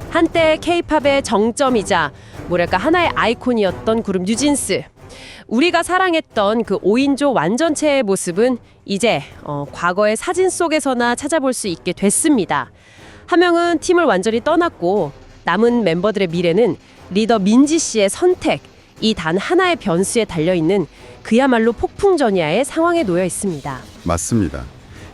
한때 K-팝의 정점이자 뭐랄까 하나의 아이콘이었던 그룹 뉴진스. 우리가 사랑했던 그 5인조 완전체의 모습은 이제 과거의 사진 속에서나 찾아볼 수 있게 됐습니다. 한 명은 팀을 완전히 떠났고 남은 멤버들의 미래는 리더 민지 씨의 선택, 이 단 하나의 변수에 달려있는 그야말로 폭풍전야의 상황에 놓여 있습니다. 맞습니다.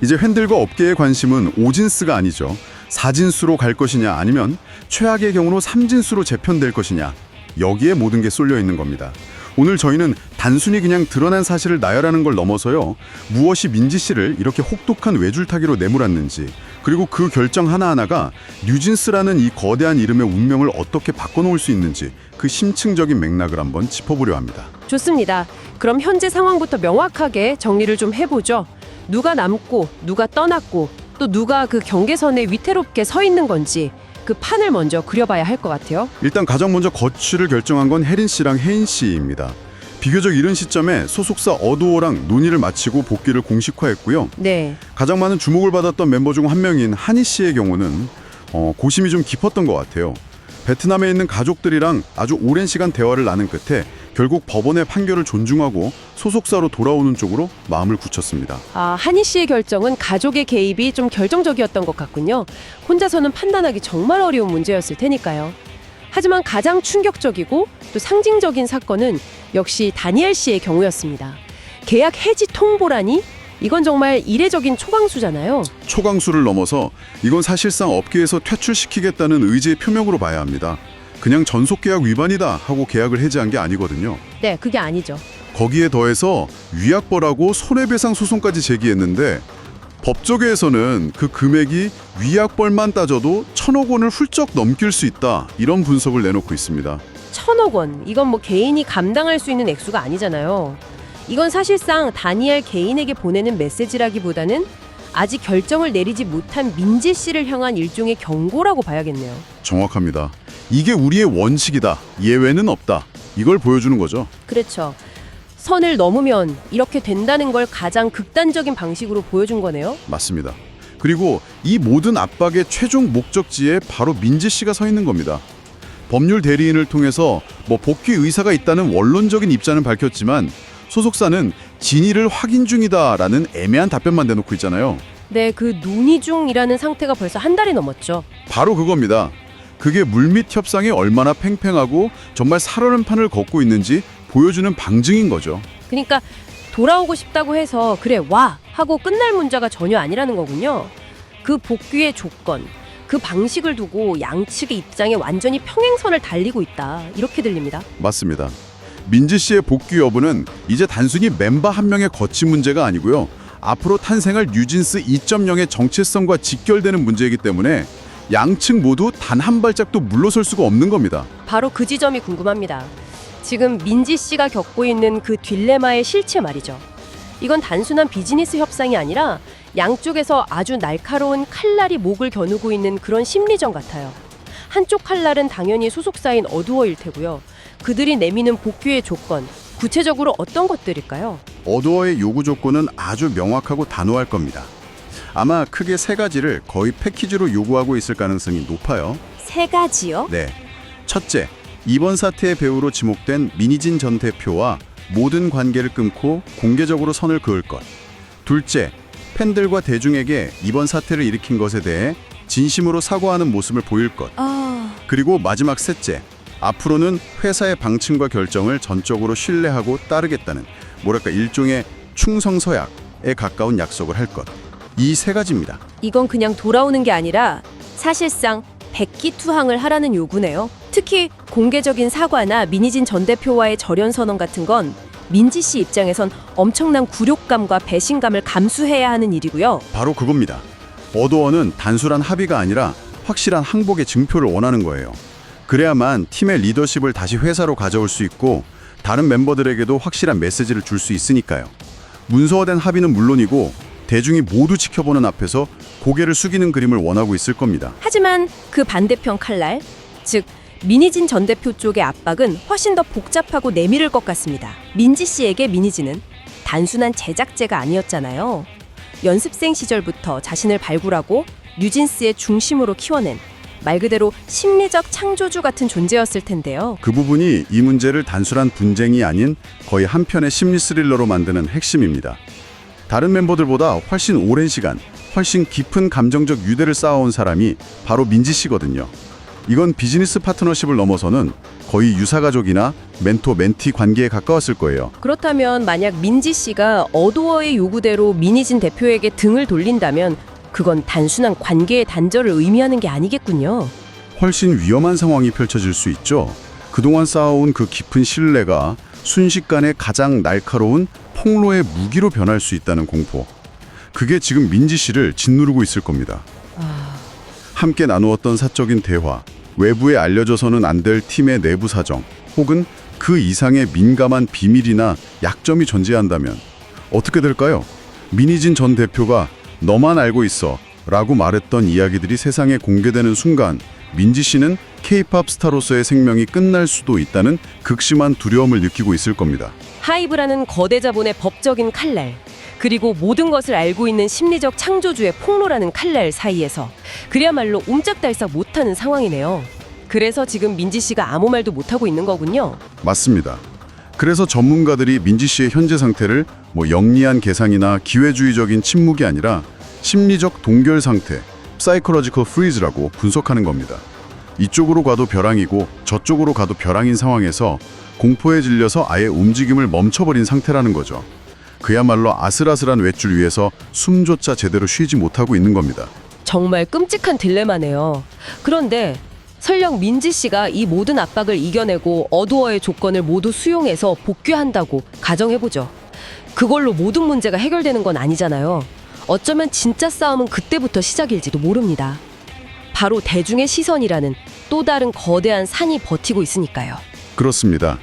이제 팬들과 업계의 관심은 5진스가 아니죠. 4진수로 갈 것이냐 아니면 최악의 경우로 3진수로 재편될 것이냐, 여기에 모든 게 쏠려 있는 겁니다. 오늘 저희는 단순히 그냥 드러난 사실을 나열하는 걸 넘어서요, 무엇이 민지 씨를 이렇게 혹독한 외줄타기로 내몰았는지, 그리고 그 결정 하나하나가 뉴진스라는 이 거대한 이름의 운명을 어떻게 바꿔놓을 수 있는지, 그 심층적인 맥락을 한번 짚어보려 합니다. 좋습니다. 그럼 현재 상황부터 명확하게 정리를 좀 해보죠. 누가 남고 누가 떠났고 또 누가 그 경계선에 위태롭게 서 있는 건지 그 판을 먼저 그려봐야 할 것 같아요. 일단 가장 먼저 거취를 결정한 건 혜린 씨랑 혜인 씨입니다. 비교적 이른 시점에 소속사 어두어랑 논의를 마치고 복귀를 공식화했고요. 네. 가장 많은 주목을 받았던 멤버 중 한 명인 한희 씨의 경우는 고심이 좀 깊었던 것 같아요. 베트남에 있는 가족들이랑 아주 오랜 시간 대화를 나눈 끝에 결국 법원의 판결을 존중하고 소속사로 돌아오는 쪽으로 마음을 굳혔습니다. 한희 씨의 결정은 가족의 개입이 좀 결정적이었던 것 같군요. 혼자서는 판단하기 정말 어려운 문제였을 테니까요. 하지만 가장 충격적이고 또 상징적인 사건은 역시 다니엘 씨의 경우였습니다. 계약 해지 통보라니? 이건 정말 이례적인 초강수잖아요. 초강수를 넘어서 이건 사실상 업계에서 퇴출시키겠다는 의지의 표명으로 봐야 합니다. 그냥 전속계약 위반이다 하고 계약을 해지한 게 아니거든요. 네, 그게 아니죠. 거기에 더해서 위약벌하고 손해배상 소송까지 제기했는데, 법조계에서는 그 금액이 위약벌만 따져도 1,000억 원을 훌쩍 넘길 수 있다, 이런 분석을 내놓고 있습니다. 1,000억 원, 이건 뭐 개인이 감당할 수 있는 액수가 아니잖아요. 이건 사실상 다니엘 개인에게 보내는 메시지라기보다는 아직 결정을 내리지 못한 민지 씨를 향한 일종의 경고라고 봐야겠네요. 정확합니다. 이게 우리의 원칙이다, 예외는 없다, 이걸 보여주는 거죠. 그렇죠. 선을 넘으면 이렇게 된다는 걸 가장 극단적인 방식으로 보여준 거네요. 맞습니다. 그리고 이 모든 압박의 최종 목적지에 바로 민지 씨가 서 있는 겁니다. 법률 대리인을 통해서 복귀 의사가 있다는 원론적인 입장은 밝혔지만 소속사는 진위를 확인 중이다라는 애매한 답변만 내놓고 있잖아요. 네, 그 논의 중이라는 상태가 벌써 한 달이 넘었죠. 바로 그겁니다. 그게 물밑 협상이 얼마나 팽팽하고 정말 살얼음 판을 걷고 있는지 보여주는 방증인 거죠. 그러니까 돌아오고 싶다고 해서 그래 와 하고 끝날 문제가 전혀 아니라는 거군요. 그 복귀의 조건, 그 방식을 두고 양측의 입장에 완전히 평행선을 달리고 있다, 이렇게 들립니다. 맞습니다. 민지 씨의 복귀 여부는 이제 단순히 멤버 한 명의 거취 문제가 아니고요, 앞으로 탄생할 뉴진스 2.0의 정체성과 직결되는 문제이기 때문에 양측 모두 단 한 발짝도 물러설 수가 없는 겁니다. 바로 그 지점이 궁금합니다. 지금 민지 씨가 겪고 있는 그 딜레마의 실체 말이죠. 이건 단순한 비즈니스 협상이 아니라 양쪽에서 아주 날카로운 칼날이 목을 겨누고 있는 그런 심리전 같아요. 한쪽 칼날은 당연히 소속사인 어두어일 테고요. 그들이 내미는 복귀의 조건, 구체적으로 어떤 것들일까요? 어두어의 요구 조건은 아주 명확하고 단호할 겁니다. 아마 크게 세 가지를 거의 패키지로 요구하고 있을 가능성이 높아요. 세 가지요? 네. 첫째, 이번 사태의 배우로 지목된 민희진 전 대표와 모든 관계를 끊고 공개적으로 선을 그을 것. 둘째, 팬들과 대중에게 이번 사태를 일으킨 것에 대해 진심으로 사과하는 모습을 보일 것. 그리고 마지막 셋째, 앞으로는 회사의 방침과 결정을 전적으로 신뢰하고 따르겠다는 일종의 충성서약에 가까운 약속을 할 것. 이 세 가지입니다. 이건 그냥 돌아오는 게 아니라 사실상 백기투항을 하라는 요구네요. 특히 공개적인 사과나 민희진 전 대표와의 절연선언 같은 건 민지 씨 입장에선 엄청난 굴욕감과 배신감을 감수해야 하는 일이고요. 바로 그겁니다. 어도어는 단순한 합의가 아니라 확실한 항복의 증표를 원하는 거예요. 그래야만 팀의 리더십을 다시 회사로 가져올 수 있고 다른 멤버들에게도 확실한 메시지를 줄 수 있으니까요. 문서화된 합의는 물론이고 대중이 모두 지켜보는 앞에서 고개를 숙이는 그림을 원하고 있을 겁니다. 하지만 그 반대편 칼날, 즉 민희진 전 대표 쪽의 압박은 훨씬 더 복잡하고 내밀을 것 같습니다. 민지 씨에게 민희진은 단순한 제작제가 아니었잖아요. 연습생 시절부터 자신을 발굴하고 뉴진스의 중심으로 키워낸 말 그대로 심리적 창조주 같은 존재였을 텐데요. 그 부분이 이 문제를 단순한 분쟁이 아닌 거의 한 편의 심리 스릴러로 만드는 핵심입니다. 다른 멤버들보다 훨씬 오랜 시간, 훨씬 깊은 감정적 유대를 쌓아온 사람이 바로 민지 씨거든요. 이건 비즈니스 파트너십을 넘어서는 거의 유사가족이나 멘토-멘티 관계에 가까웠을 거예요. 그렇다면 만약 민지 씨가 어도어의 요구대로 민희진 대표에게 등을 돌린다면 그건 단순한 관계의 단절을 의미하는 게 아니겠군요. 훨씬 위험한 상황이 펼쳐질 수 있죠. 그동안 쌓아온 그 깊은 신뢰가 순식간에 가장 날카로운 폭로의 무기로 변할 수 있다는 공포. 그게 지금 민지 씨를 짓누르고 있을 겁니다. 함께 나누었던 사적인 대화, 외부에 알려져서는 안 될 팀의 내부 사정, 혹은 그 이상의 민감한 비밀이나 약점이 존재한다면 어떻게 될까요? 민희진 전 대표가 너만 알고 있어 라고 말했던 이야기들이 세상에 공개되는 순간 민지 씨는 K-팝 스타로서의 생명이 끝날 수도 있다는 극심한 두려움을 느끼고 있을 겁니다. 하이브라는 거대 자본의 법적인 칼날, 그리고 모든 것을 알고 있는 심리적 창조주의 폭로라는 칼날 사이에서 그야말로 옴짝달싹 못하는 상황이네요. 그래서 지금 민지 씨가 아무 말도 못하고 있는 거군요. 맞습니다. 그래서 전문가들이 민지 씨의 현재 상태를 영리한 계산이나 기회주의적인 침묵이 아니라 심리적 동결 상태, psychological freeze라고 분석하는 겁니다. 이쪽으로 가도 벼랑이고 저쪽으로 가도 벼랑인 상황에서 공포에 질려서 아예 움직임을 멈춰버린 상태라는 거죠. 그야말로 아슬아슬한 웻줄 위에서 숨조차 제대로 쉬지 못하고 있는 겁니다. 정말 끔찍한 딜레마네요. 그런데 설령 민지 씨가 이 모든 압박을 이겨내고 어두어의 조건을 모두 수용해서 복귀한다고 가정해보죠. 그걸로 모든 문제가 해결되는 건 아니잖아요. 어쩌면 진짜 싸움은 그때부터 시작일지도 모릅니다. 바로 대중의 시선이라는 또 다른 거대한 산이 버티고 있으니까요. 그렇습니다.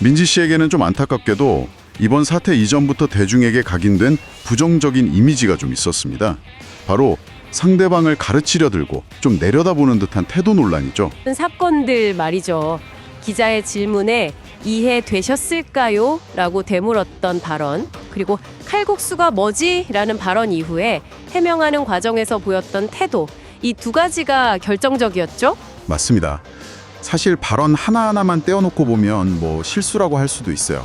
민지 씨에게는 좀 안타깝게도 이번 사태 이전부터 대중에게 각인된 부정적인 이미지가 좀 있었습니다. 바로 상대방을 가르치려 들고 좀 내려다보는 듯한 태도 논란이죠. 사건들 말이죠. 기자의 질문에 이해되셨을까요? 라고 되물었던 발언, 그리고 칼국수가 뭐지? 라는 발언 이후에 해명하는 과정에서 보였던 태도, 이 두 가지가 결정적이었죠? 맞습니다. 사실 발언 하나하나만 떼어놓고 보면 실수라고 할 수도 있어요.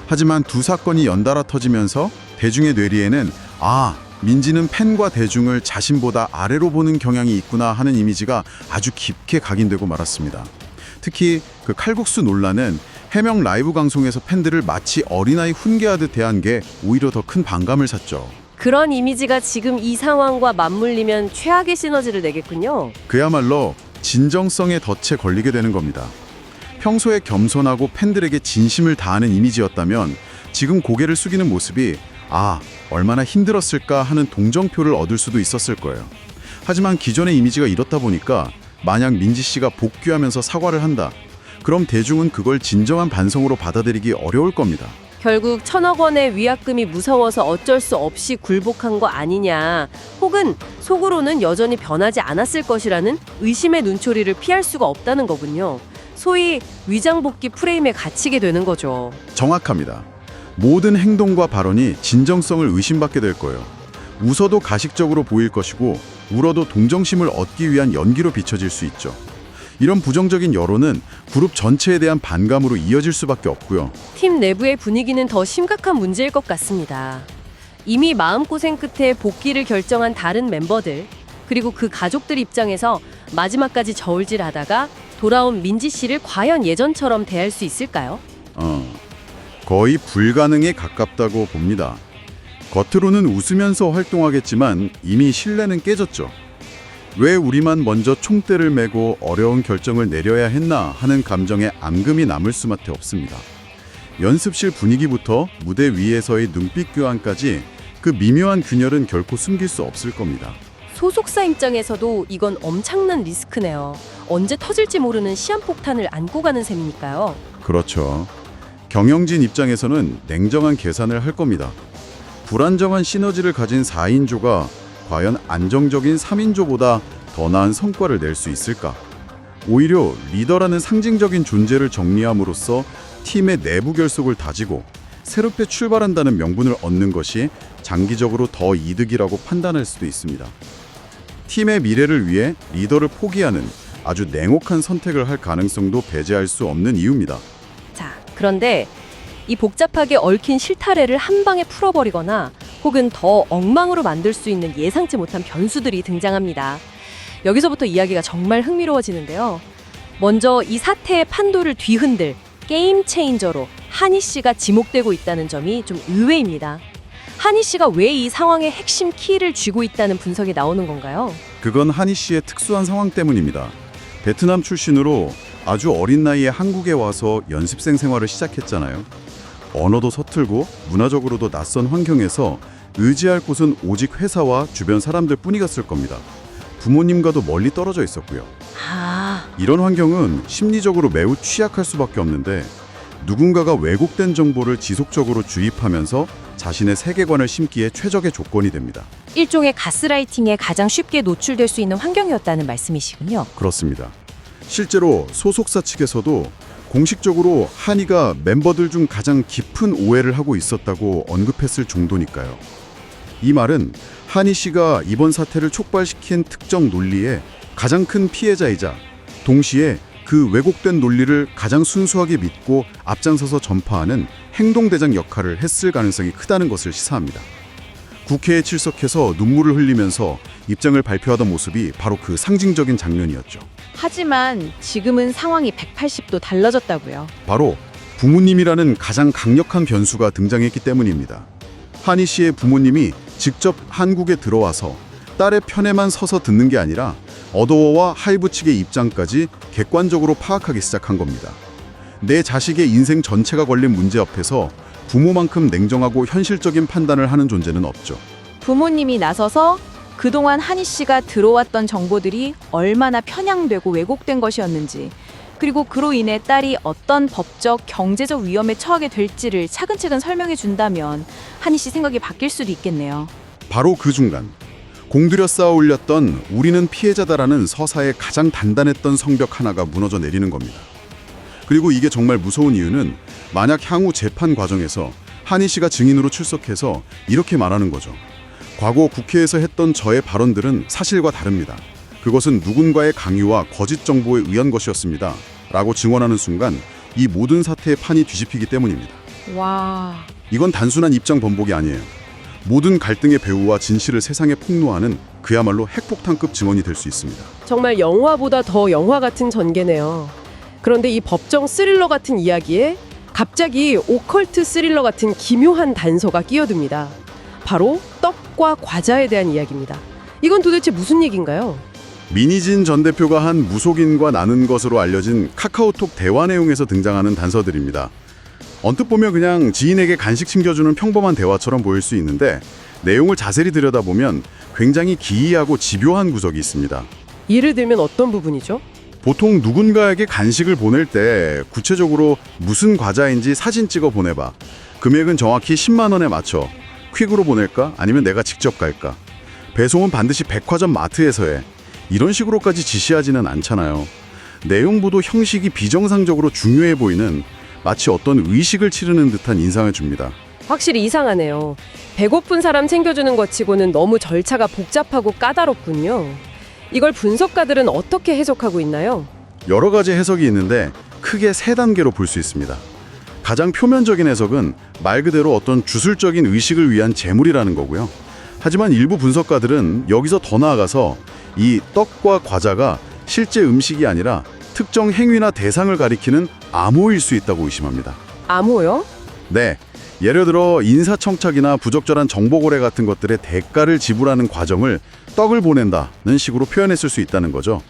하지만 두 사건이 연달아 터지면서 대중의 뇌리에는 민지는 팬과 대중을 자신보다 아래로 보는 경향이 있구나 하는 이미지가 아주 깊게 각인되고 말았습니다. 특히 그 칼국수 논란은 해명 라이브 방송에서 팬들을 마치 어린아이 훈계하듯 대한 게 오히려 더 큰 반감을 샀죠. 그런 이미지가 지금 이 상황과 맞물리면 최악의 시너지를 내겠군요. 그야말로 진정성의 덫에 걸리게 되는 겁니다. 평소에 겸손하고 팬들에게 진심을 다하는 이미지였다면 지금 고개를 숙이는 모습이 얼마나 힘들었을까 하는 동정표를 얻을 수도 있었을 거예요. 하지만 기존의 이미지가 이렇다 보니까 만약 민지 씨가 복귀하면서 사과를 한다. 그럼 대중은 그걸 진정한 반성으로 받아들이기 어려울 겁니다. 결국 1,000억 원의 위약금이 무서워서 어쩔 수 없이 굴복한 거 아니냐, 혹은 속으로는 여전히 변하지 않았을 것이라는 의심의 눈초리를 피할 수가 없다는 거군요. 소위 위장복귀 프레임에 갇히게 되는 거죠. 정확합니다. 모든 행동과 발언이 진정성을 의심받게 될 거예요. 웃어도 가식적으로 보일 것이고 울어도 동정심을 얻기 위한 연기로 비춰질 수 있죠. 이런 부정적인 여론은 그룹 전체에 대한 반감으로 이어질 수밖에 없고요. 팀 내부의 분위기는 더 심각한 문제일 것 같습니다. 이미 마음고생 끝에 복귀를 결정한 다른 멤버들, 그리고 그 가족들 입장에서 마지막까지 저울질하다가 돌아온 민지 씨를 과연 예전처럼 대할 수 있을까요? 거의 불가능에 가깝다고 봅니다. 겉으로는 웃으면서 활동하겠지만 이미 신뢰는 깨졌죠. 왜 우리만 먼저 총대를 메고 어려운 결정을 내려야 했나 하는 감정에 앙금이 남을 수밖에 없습니다. 연습실 분위기부터 무대 위에서의 눈빛 교환까지 그 미묘한 균열은 결코 숨길 수 없을 겁니다. 소속사 입장에서도 이건 엄청난 리스크네요. 언제 터질지 모르는 시한폭탄을 안고 가는 셈이니까요. 그렇죠. 경영진 입장에서는 냉정한 계산을 할 겁니다. 불안정한 시너지를 가진 4인조가 과연 안정적인 3인조보다 더 나은 성과를 낼 수 있을까? 오히려 리더라는 상징적인 존재를 정리함으로써 팀의 내부 결속을 다지고 새롭게 출발한다는 명분을 얻는 것이 장기적으로 더 이득이라고 판단할 수도 있습니다. 팀의 미래를 위해 리더를 포기하는 아주 냉혹한 선택을 할 가능성도 배제할 수 없는 이유입니다. 자, 그런데 이 복잡하게 얽힌 실타래를 한 방에 풀어버리거나 혹은 더 엉망으로 만들 수 있는 예상치 못한 변수들이 등장합니다. 여기서부터 이야기가 정말 흥미로워지는데요. 먼저 이 사태의 판도를 뒤흔들 게임 체인저로 한희 씨가 지목되고 있다는 점이 좀 의외입니다. 한희 씨가 왜 이 상황의 핵심 키를 쥐고 있다는 분석이 나오는 건가요? 그건 한희 씨의 특수한 상황 때문입니다. 베트남 출신으로 아주 어린 나이에 한국에 와서 연습생 생활을 시작했잖아요. 언어도 서툴고 문화적으로도 낯선 환경에서 의지할 곳은 오직 회사와 주변 사람들 뿐이었을 겁니다. 부모님과도 멀리 떨어져 있었고요. 이런 환경은 심리적으로 매우 취약할 수밖에 없는데 누군가가 왜곡된 정보를 지속적으로 주입하면서 자신의 세계관을 심기에 최적의 조건이 됩니다. 일종의 가스라이팅에 가장 쉽게 노출될 수 있는 환경이었다는 말씀이시군요. 그렇습니다. 실제로 소속사 측에서도 공식적으로 한이가 멤버들 중 가장 깊은 오해를 하고 있었다고 언급했을 정도니까요. 이 말은 한이 씨가 이번 사태를 촉발시킨 특정 논리의 가장 큰 피해자이자 동시에 그 왜곡된 논리를 가장 순수하게 믿고 앞장서서 전파하는 행동대장 역할을 했을 가능성이 크다는 것을 시사합니다. 국회에 출석해서 눈물을 흘리면서 입장을 발표하던 모습이 바로 그 상징적인 장면이었죠. 하지만 지금은 상황이 180도 달라졌다고요. 바로 부모님이라는 가장 강력한 변수가 등장했기 때문입니다. 한희 씨의 부모님이 직접 한국에 들어와서 딸의 편에만 서서 듣는 게 아니라 어도어와 하이브 측의 입장까지 객관적으로 파악하기 시작한 겁니다. 내 자식의 인생 전체가 걸린 문제 앞에서 부모만큼 냉정하고 현실적인 판단을 하는 존재는 없죠. 부모님이 나서서 그동안 한희 씨가 들어왔던 정보들이 얼마나 편향되고 왜곡된 것이었는지, 그리고 그로 인해 딸이 어떤 법적, 경제적 위험에 처하게 될지를 차근차근 설명해 준다면 한희 씨 생각이 바뀔 수도 있겠네요. 바로 그 순간 공들여 쌓아 올렸던 우리는 피해자다라는 서사의 가장 단단했던 성벽 하나가 무너져 내리는 겁니다. 그리고 이게 정말 무서운 이유는 만약 향후 재판 과정에서 한희 씨가 증인으로 출석해서 이렇게 말하는 거죠. 과거 국회에서 했던 저의 발언들은 사실과 다릅니다. 그것은 누군가의 강요와 거짓 정보에 의한 것이었습니다. 라고 증언하는 순간 이 모든 사태의 판이 뒤집히기 때문입니다. 와, 이건 단순한 입장 번복이 아니에요. 모든 갈등의 배후와 진실을 세상에 폭로하는 그야말로 핵폭탄급 증언이 될 수 있습니다. 정말 영화보다 더 영화 같은 전개네요. 그런데 이 법정 스릴러 같은 이야기에 갑자기 오컬트 스릴러 같은 기묘한 단서가 끼어듭니다. 바로 떡과 과자에 대한 이야기입니다. 이건 도대체 무슨 얘기인가요? 민희진 전 대표가 한 무속인과 나눈 것으로 알려진 카카오톡 대화 내용에서 등장하는 단서들입니다. 언뜻 보면 그냥 지인에게 간식 챙겨주는 평범한 대화처럼 보일 수 있는데 내용을 자세히 들여다보면 굉장히 기이하고 집요한 구석이 있습니다. 예를 들면 어떤 부분이죠? 보통 누군가에게 간식을 보낼 때 구체적으로 무슨 과자인지 사진 찍어 보내봐. 금액은 정확히 10만 원에 맞춰. 퀵으로 보낼까? 아니면 내가 직접 갈까? 배송은 반드시 백화점 마트에서 해. 이런 식으로까지 지시하지는 않잖아요. 내용보도 형식이 비정상적으로 중요해 보이는 마치 어떤 의식을 치르는 듯한 인상을 줍니다. 확실히 이상하네요. 배고픈 사람 챙겨주는 것 치고는 너무 절차가 복잡하고 까다롭군요. 이걸 분석가들은 어떻게 해석하고 있나요? 여러 가지 해석이 있는데 크게 세 단계로 볼 수 있습니다. 가장 표면적인 해석은 말 그대로 어떤 주술적인 의식을 위한 제물이라는 거고요. 하지만 일부 분석가들은 여기서 더 나아가서 이 떡과 과자가 실제 음식이 아니라 특정 행위나 대상을 가리키는 암호일 수 있다고 의심합니다. 암호요? 네, 예를 들어 인사청착이나 부적절한 정보거래 같은 것들의 대가를 지불하는 과정을 떡을 보낸다는 식으로 표현했을 수 있다는 거죠.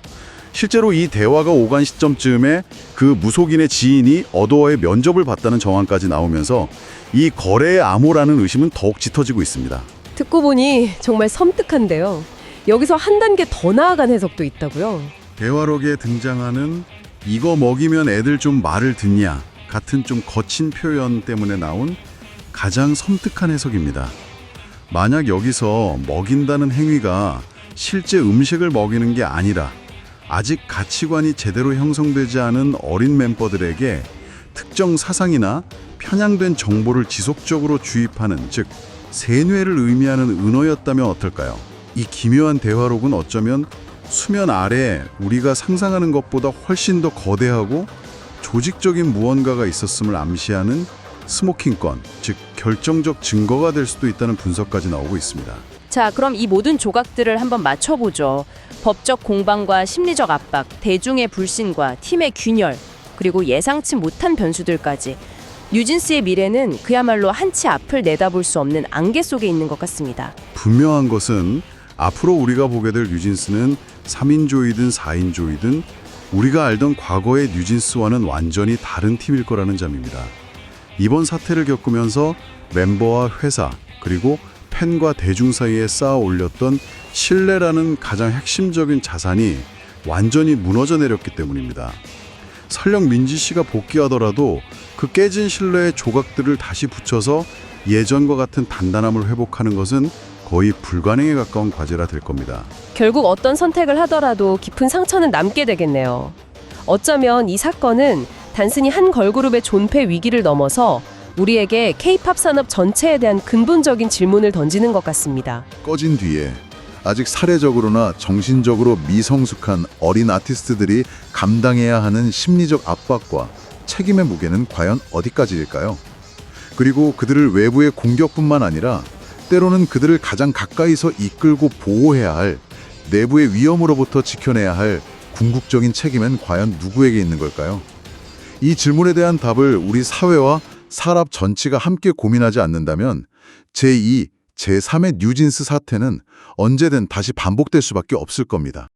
실제로 이 대화가 오간 시점쯤에 그 무속인의 지인이 어도어의 면접을 봤다는 정황까지 나오면서 이 거래의 암호라는 의심은 더욱 짙어지고 있습니다. 듣고 보니 정말 섬뜩한데요. 여기서 한 단계 더 나아간 해석도 있다고요. 대화록에 등장하는 이거 먹이면 애들 좀 말을 듣냐 같은 좀 거친 표현 때문에 나온 가장 섬뜩한 해석입니다. 만약 여기서 먹인다는 행위가 실제 음식을 먹이는 게 아니라 아직 가치관이 제대로 형성되지 않은 어린 멤버들에게 특정 사상이나 편향된 정보를 지속적으로 주입하는, 즉 세뇌를 의미하는 은어였다면 어떨까요? 이 기묘한 대화록은 어쩌면 수면 아래 우리가 상상하는 것보다 훨씬 더 거대하고 조직적인 무언가가 있었음을 암시하는 스모킹건, 즉 결정적 증거가 될 수도 있다는 분석까지 나오고 있습니다. 자, 그럼 이 모든 조각들을 한번 맞춰보죠. 법적 공방과 심리적 압박, 대중의 불신과 팀의 균열, 그리고 예상치 못한 변수들까지. 뉴진스의 미래는 그야말로 한치 앞을 내다볼 수 없는 안개 속에 있는 것 같습니다. 분명한 것은 앞으로 우리가 보게 될 뉴진스는 3인조이든 4인조이든 우리가 알던 과거의 뉴진스와는 완전히 다른 팀일 거라는 점입니다. 이번 사태를 겪으면서 멤버와 회사 그리고 팬과 대중 사이에 쌓아 올렸던 신뢰라는 가장 핵심적인 자산이 완전히 무너져 내렸기 때문입니다. 설령 민지 씨가 복귀하더라도 그 깨진 신뢰의 조각들을 다시 붙여서 예전과 같은 단단함을 회복하는 것은 거의 불가능에 가까운 과제라 될 겁니다. 결국 어떤 선택을 하더라도 깊은 상처는 남게 되겠네요. 어쩌면 이 사건은 단순히 한 걸그룹의 존폐 위기를 넘어서 우리에게 K-팝 산업 전체에 대한 근본적인 질문을 던지는 것 같습니다. 꺼진 뒤에 아직 사례적으로나 정신적으로 미성숙한 어린 아티스트들이 감당해야 하는 심리적 압박과 책임의 무게는 과연 어디까지일까요? 그리고 그들을 외부의 공격뿐만 아니라 때로는 그들을 가장 가까이서 이끌고 보호해야 할 내부의 위험으로부터 지켜내야 할 궁극적인 책임은 과연 누구에게 있는 걸까요? 이 질문에 대한 답을 우리 사회와 산업 전체가 함께 고민하지 않는다면 제2, 제3의 뉴진스 사태는 언제든 다시 반복될 수밖에 없을 겁니다.